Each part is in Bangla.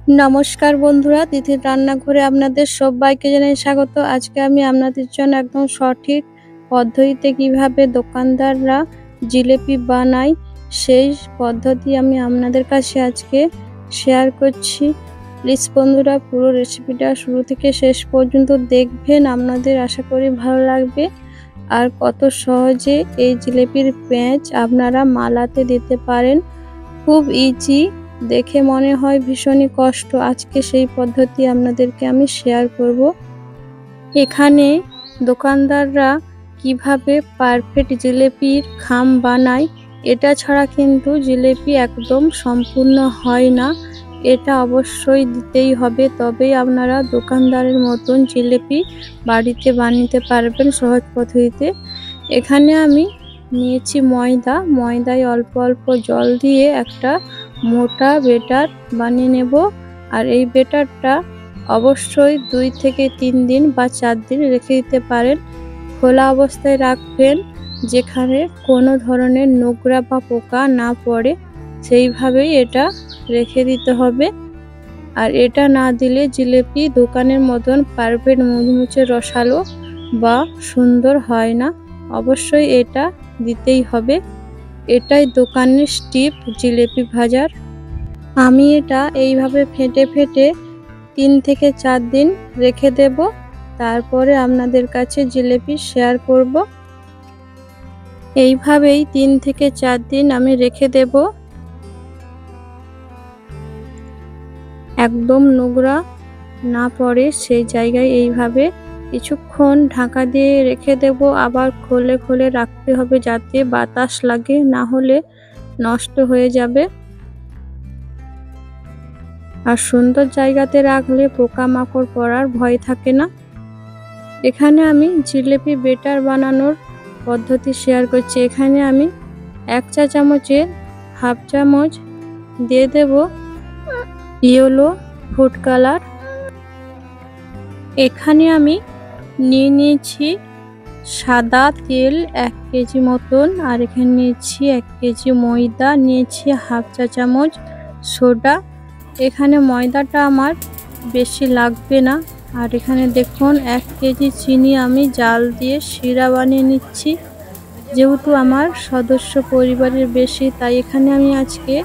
নমস্কার বন্ধুরা, তিথির রান্নাঘরে আপনাদের সবাইকে জানাই স্বাগত। আজকে আমি আপনাদের জন্য একদম সঠিক পদ্ধতিতে কিভাবে দোকানদাররা জিলেপি বানায় সেই পদ্ধতি আমি আপনাদের কাছে আজকে শেয়ার করছি। প্লিজ বন্ধুরা, পুরো রেসিপিটা শুরু থেকে শেষ পর্যন্ত দেখবেন, আপনাদের আশা করি ভালো লাগবে। আর কত সহজে এই জিলেপির প্যাঁচ আপনারা মালাতে দিতে পারেন, খুব ইজি, দেখে মনে হয় ভীষণই কষ্ট। আজকে সেই পদ্ধতি আপনাদেরকে আমি শেয়ার করব। এখানে দোকানদাররা কিভাবে পারফেক্ট জিলেপির খাম বানায়, এটা ছাড়া কিন্তু জিলেপি একদম সম্পূর্ণ হয় না। এটা অবশ্যই দিতেই হবে, তবেই আপনারা দোকানদারের মতন জিলেপি বাড়িতে বানাতে পারবেন সহজ পদ্ধতিতে। এখানে আমি নিয়েছি ময়দায় অল্প অল্প জল দিয়ে একটা মোটা বেটার বানিয়ে নেব। আর এই বেটারটা অবশ্যই 2 থেকে 3 দিন বা 4 দিন রেখে দিতে পারেন। খোলা অবস্থায় রাখবেন, যেখানে কোনো ধরনের নোংরা বা পোকা না পড়ে, সেইভাবেই এটা রেখে দিতে হবে। আর এটা না দিলে জিলেপি দোকানের মতন পারফেক্ট মুচমুচে রসালো বা সুন্দর হয় না। অবশ্যই এটা দিতেই হবে, এটাই দোকানের স্টিপ জিলেপি ভাজার। আমি এটা এইভাবে ফেটে 3 থেকে 4 দিন রেখে দেব, তারপরে আপনাদের কাছে জিলেপি শেয়ার করব। এইভাবেই 3 থেকে 4 দিন আমি রেখে দেব, একদম নোংরা না পড়ে সেই জায়গায় এইভাবে কিছুক্ষণ ঢাকা দিয়ে রেখে দেব। আবার খুলে খুলে রাখতে হবে যাতে বাতাস লাগে, না হলে নষ্ট হয়ে যাবে। আর সুন্দর জায়গাতে রাখলে পোকামাকড় পড়ার ভয় থাকে না। এখানে আমি জিলেপি বেটার বানানোর পদ্ধতি শেয়ার করছি। এখানে আমি 1 চা চামচের হাফ চামচ দিয়ে দেব ইয়েলো ফুড কালার। এখানে আমি নিয়েছি সাদা তেল 1 কেজি মতন, আর এখানে নিয়েছি 1 কেজি ময়দা, নিয়েছি হাফ চা চামচ সোডা। এখানে ময়দাটা আমার বেশি লাগবে না। আর এখানে দেখুন 1 কেজি চিনি আমি জাল দিয়ে শিরা বানিয়ে নিচ্ছি। যেহেতু আমার সদস্য পরিবারের বেশি, তাই এখানে আমি আজকে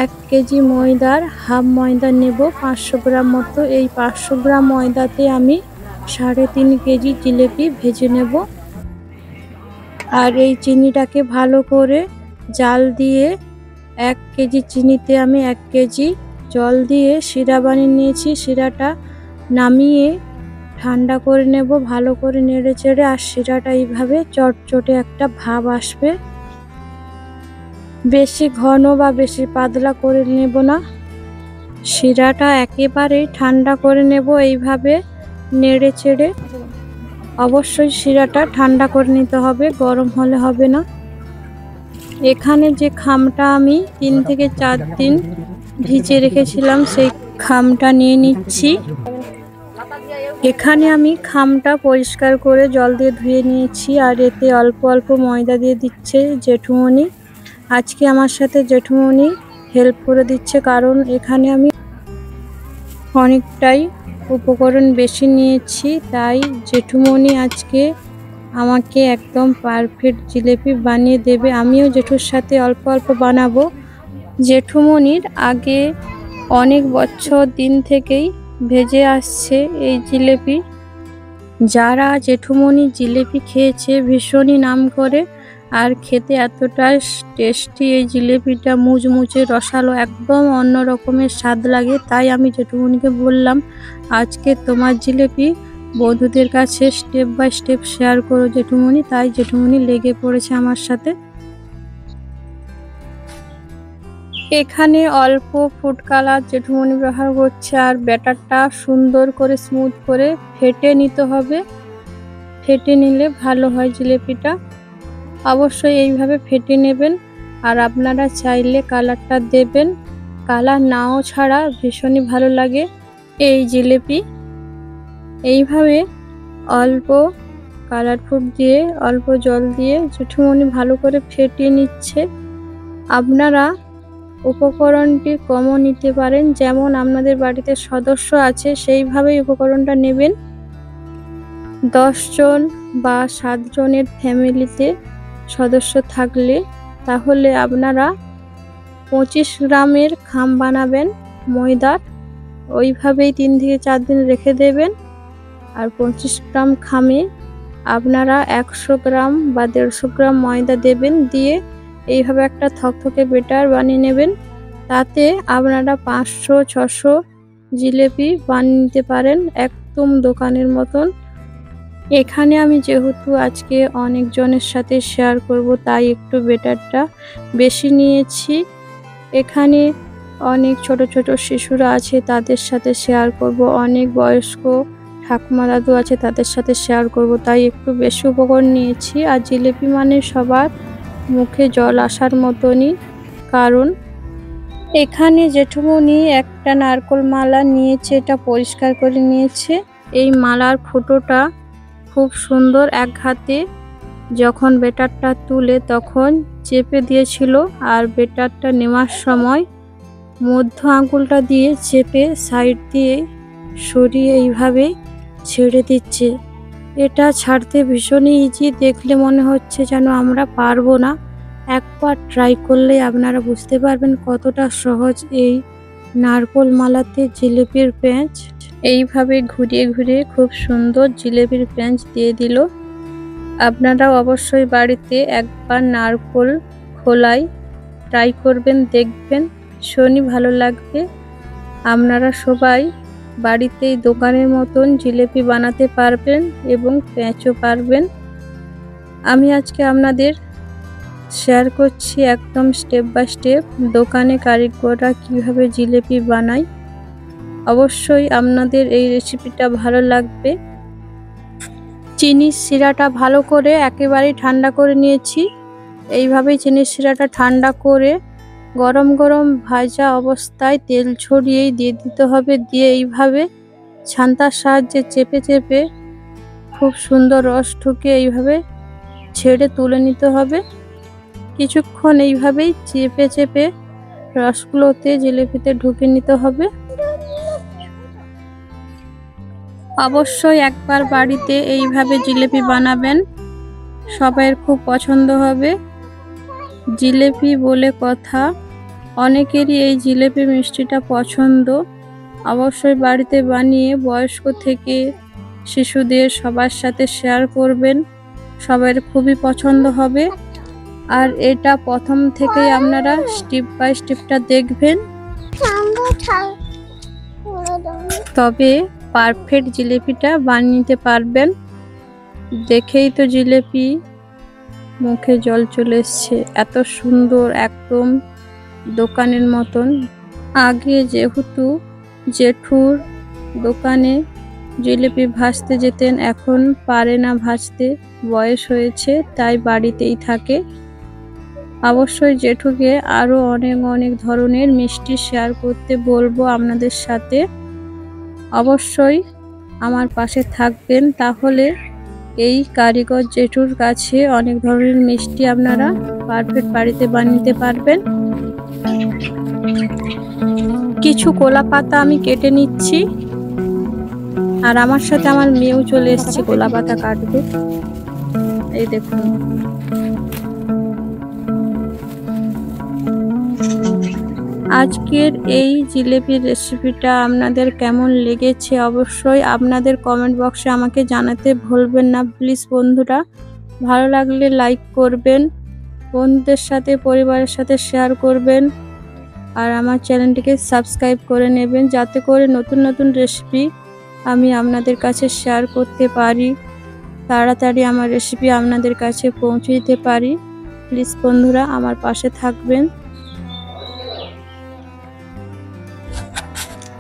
1 কেজি ময়দার হাফ ময়দা নেব, 500 গ্রাম মতো। এই 500 গ্রাম ময়দাতে আমি 3.5 কেজি জিলেপি ভেজে নেব। আর এই চিনিটাকে ভালো করে জাল দিয়ে 1 কেজি চিনিতে আমি 1 কেজি জল দিয়ে শিরা বানিয়ে নিয়েছি। শিরাটা নামিয়ে ঠান্ডা করে নেব, ভালো করে নেড়ে চেড়ে। আর শিরাটা এইভাবে চটচটে একটা ভাব আসবে, বেশি ঘন বা বেশি পাতলা করে নেব না। শিরাটা একেবারে ঠান্ডা করে নেব এইভাবে নেড়ে চেড়ে। অবশ্যই শিরাটা ঠান্ডা করে নিতে হবে, গরম হলে হবে না। এখানে যে খামটা আমি 3 থেকে 4 দিন ভিজে রেখেছিলাম, সেই খামটা নিয়ে নিচ্ছি। এখানে আমি খামটা পরিষ্কার করে জল দিয়ে ধুয়ে নিয়েছি। আর এতে অল্প অল্প ময়দা দিয়ে দিচ্ছে জেঠুমনি। আজকে আমার সাথে জেঠুমনি হেল্প করে দিচ্ছে, কারণ এখানে আমি অনেকটাই উপকরণ বেশি নিয়েছি, তাই জেঠুমনি আজকে আমাকে একদম পারফেক্ট জিলেপি বানিয়ে দেবে। আমিও জেঠুর সাথে অল্প অল্প বানাবো। জেঠুমনির আগে অনেক বছর দিন থেকেই ভেজে আসছে এই জিলেপি। যারা জেঠুমনি জিলেপি খেয়েছে ভীষণই নাম করে। আর খেতে এতটাই টেস্টি এই জিলেপিটা, মুচমুচে রসালো, একদম অন্য রকমের স্বাদ লাগে। তাই আমি জেঠুমনিকে বললাম, আজকে তোমার জিলেপি বন্ধুদের কাছে স্টেপ বাই স্টেপ শেয়ার করো জেঠুমনি। তাই জেঠুমনি লেগে পড়েছে আমার সাথে। এখানে অল্প ফুড কালার জেঠুমনি ব্যবহার করছে। আর ব্যাটারটা সুন্দর করে স্মুথ করে ফেটে নিতে হবে, ফেটে নিলে ভালো হয় জিলেপিটা। অবশ্যই এইভাবে ফেটে নেবেন। আর আপনারা চাইলে কালারটা দেবেন, কালার নাও ছাড়া ভীষণই ভালো লাগে এই জিলেপি। এইভাবে অল্প কালার ফুড দিয়ে অল্প জল দিয়ে জেঠুমনি ভালো করে ফেটিয়ে নিচ্ছে। আপনারা উপকরণটি কমও নিতে পারেন, যেমন আপনাদের বাড়িতে সদস্য আছে সেইভাবেই উপকরণটা নেবেন। 10 জন বা 7 জনের ফ্যামিলিতে সদস্য থাকলে তাহলে আপনারা 25 গ্রামের খাম বানাবেন ময়দার। ওইভাবেই 3 থেকে 4 দিন রেখে দেবেন। আর 25 গ্রাম খামে আপনারা 100 গ্রাম বা 150 গ্রাম ময়দা দেবেন, দিয়ে এইভাবে একটা থকথকে বেটার বানিয়ে নেবেন। তাতে আপনারা 500-600 জিলেপি বানিয়ে নিতে পারেন একদম দোকানের মতন। এখানে আমি যেহেতু আজকে অনেকজনের সাথে শেয়ার করব তাই একটু বেটারটা বেশি নিয়েছি। এখানে অনেক ছোট ছোট শিশুরা আছে, তাদের সাথে শেয়ার করব। অনেক বয়স্ক ঠাকুমা দাদু আছে, তাদের সাথে শেয়ার করব, তাই একটু বেশি উপকরণ নিয়েছি। আর জিলিপি মানে সবার মুখে জল আসার মতনই, কারণ এখানে জেঠুমনি একটা নারকোল মালা নিয়েছে, এটা পরিষ্কার করে নিয়েছে। এই মালার ফুটোটা খুব সুন্দর, এক হাতে যখন বেটারটা তুলে তখন চেপে দিয়েছিল, আর বেটারটা নেওয়ার সময় মধ্য আঙ্গুলটা দিয়ে চেপে সাইড দিয়ে সরিয়ে এইভাবে ছেড়ে দিচ্ছে। এটা ছাড়তে ভীষণই ইজি, দেখলে মনে হচ্ছে যেন আমরা পারবো না। একবার ট্রাই করলে আপনারা বুঝতে পারবেন কতটা সহজ এই নারকোল মালাতে জিলিপির প্যাঁচ। এইভাবে ঘুরিয়ে ঘুরিয়ে খুব সুন্দর জিলিপির প্যাঁচ দিয়ে দিল। আপনারাও অবশ্যই বাড়িতে একবার নারকোল খোলাই ট্রাই করবেন, দেখবেন ভীষণই ভালো লাগবে। আপনারা সবাই বাড়িতেই দোকানের মতন জিলিপি বানাতে পারবেন এবং প্যাঁচও পারবেন। আমি আজকে আপনাদের শেয়ার করছি একদম স্টেপ বাই স্টেপ দোকানে কারিগররা কিভাবে জিলিপি বানায়। অবশ্যই আপনাদের এই রেসিপিটা ভালো লাগবে। চিনির শিরাটা ভালো করে একেবারেই ঠান্ডা করে নিয়েছি। এইভাবেই চিনির শিরাটা ঠান্ডা করে গরম গরম ভাজা অবস্থায় তেল ছড়িয়েই দিয়ে দিতে হবে। দিয়ে এইভাবে ছান্তার সাহায্যে চেপে চেপে খুব সুন্দর রস ঢুকে এইভাবে ছেড়ে তুলে নিতে হবে। কিছুক্ষণ এইভাবেই চেপে চেপে রসগুলোতে জিলিপিতে ঢুকে নিতে হবে। অবশ্যই একবার বাড়িতে এইভাবে জিলিপি বানাবেন, সবাইয়ের খুব পছন্দ হবে। জিলিপি বলে কথা, অনেকেরই এই জিলিপি মিষ্টিটা পছন্দ। অবশ্যই বাড়িতে বানিয়ে বয়স্ক থেকে শিশুদের সবার সাথে শেয়ার করবেন, সবার খুবই পছন্দ হবে। আর এটা প্রথম থেকেই আপনারা স্টেপ বাই স্টেপটা দেখবেন, তবে পারফেক্ট জিলিপিটা বানিয়ে নিতে পারবেন। দেখেই তো জিলিপি মুখে জল চলে এসছে, এত সুন্দর একদম দোকানের মতন। আগে যেহেতু জেঠুর দোকানে জিলিপি ভাজতে যেতেন, এখন পারে না ভাজতে, বয়স হয়েছে, তাই বাড়িতেই থাকে। অবশ্যই জেঠুকে আরও অনেক অনেক ধরনের মিষ্টি শেয়ার করতে বলবো আপনাদের সাথে। অবশ্যই আমার পাশে থাকবেন, তাহলে এই কারিগর জেঠুর কাছে অনেক ধরনের মিষ্টি আপনারা পারফেক্ট বাড়িতে বানিয়ে পারবেন। কিছু কলা পাতা আমি কেটে নিচ্ছি, আর আমার সাথে আমার মেয়েও চলে এসেছে কলা পাতা কাটবে। এই দেখুন, আজকের এই জিলিপির রেসিপিটা আপনাদের কেমন লেগেছে অবশ্যই আপনাদের কমেন্ট বক্সে আমাকে জানাতে ভুলবেন না প্লিজ বন্ধুরা। ভালো লাগলে লাইক করবেন, বন্ধুদের সাথে পরিবারের সাথে শেয়ার করবেন, আর আমার চ্যানেলটিকে সাবস্ক্রাইব করে নেবেন, যাতে করে নতুন নতুন রেসিপি আমি আপনাদের কাছে শেয়ার করতে পারি, তাড়াতাড়ি আমার রেসিপি আপনাদের কাছে পৌঁছে দিতে পারি। প্লিজ বন্ধুরা আমার পাশে থাকবেন।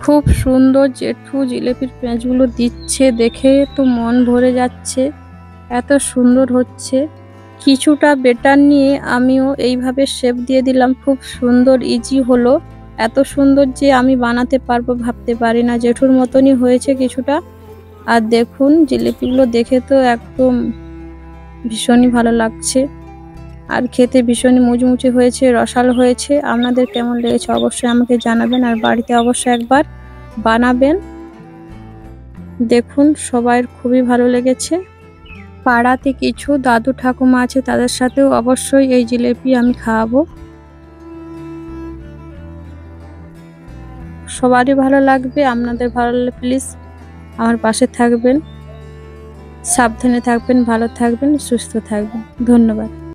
খুব সুন্দর জেঠু জিলিপির পেঁচগুলো দিচ্ছে, দেখে তো মন ভরে যাচ্ছে, এত সুন্দর হচ্ছে। কিছুটা বেটার নিয়ে আমিও এইভাবে শেপ দিয়ে দিলাম, খুব সুন্দর ইজি হলো। এত সুন্দর যে আমি বানাতে পারবো ভাবতে পারি না, জেঠুর মতনই হয়েছে কিছুটা। আর দেখুন জিলিপিগুলো দেখে তো একদম ভীষণই ভালো লাগছে। আর খেতে ভীষণই মুচমুচে হয়েছে, রসালো হয়েছে। আপনাদের কেমন লেগেছে অবশ্যই আমাকে জানাবেন, আর বাড়িতে অবশ্যই একবার বানাবেন। দেখুন সবার খুবই ভালো লেগেছে। পাড়াতে কিছু দাদু ঠাকুমা আছে, তাদের সাথেও অবশ্যই এই জিলিপি আমি খাওয়াবো। সবারই ভালো লাগবে। আপনাদের ভালো লাগলে প্লিজ আমার পাশে থাকবেন। সাবধানে থাকবেন, ভালো থাকবেন, সুস্থ থাকবেন। ধন্যবাদ।